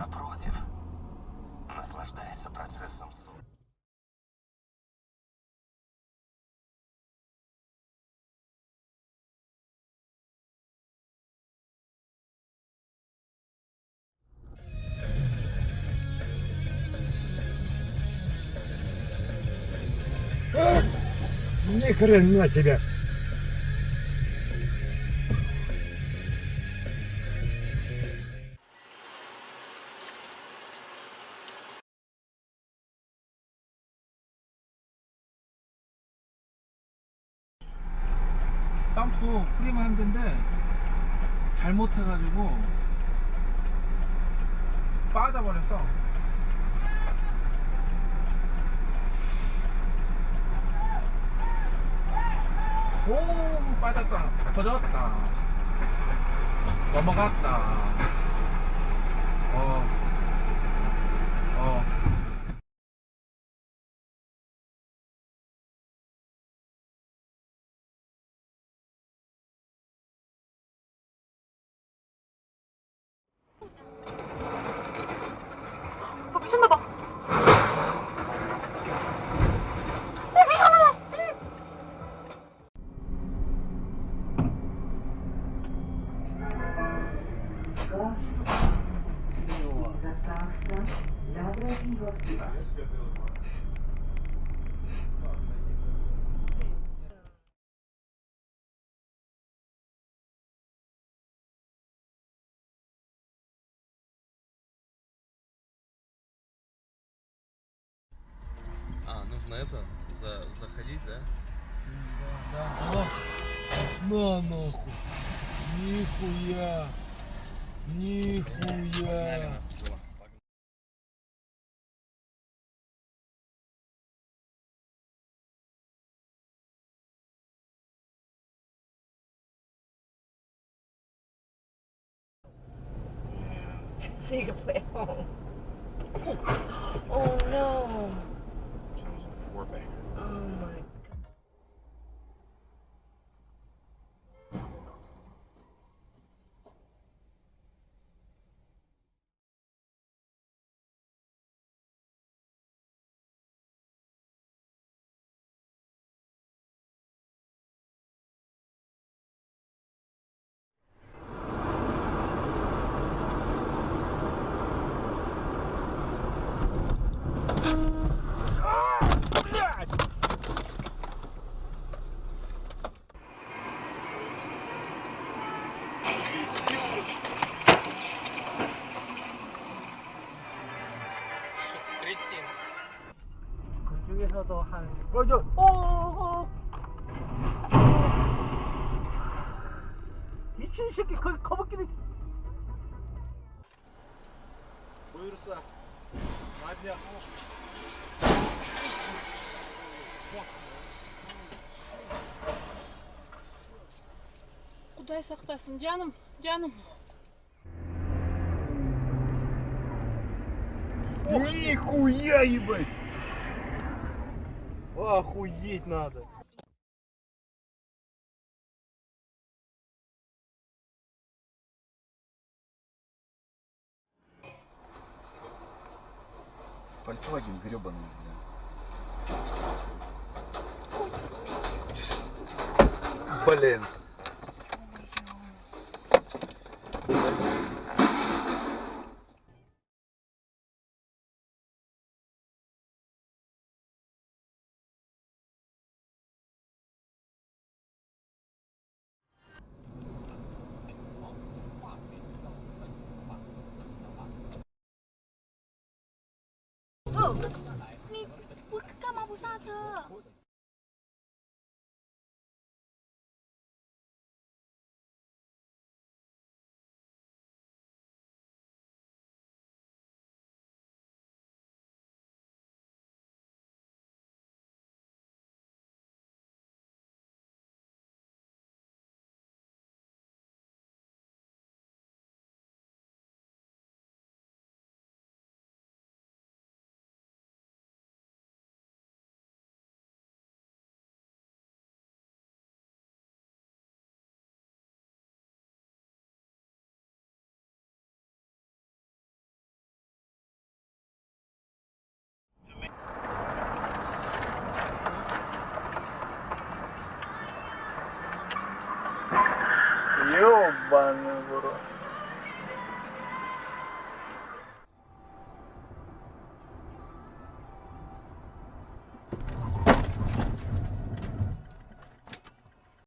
Напротив, наслаждайся процессом суда. Ни хрена себе! 땅도 프리만 한 데인데 잘못해가지고 빠져버렸어. 오, 빠졌다. 터졌다. 넘어갔다. 어. 미쳤나봐. А, нужно это, заходить, да? Да. На нахуй! Нихуя! Нихуя! So you can play at home. Oh no. Oh my. 그 중에서도 한 미친 새끼 거기 거북이네. 보이루스. 맞냐? Куда сақтасын, жаным, жаным. Нихуя, ебать! Охуеть надо! Volkswagen гребаный, блин. Blin. 你我干嘛不刹车？ Ёбаный в рот.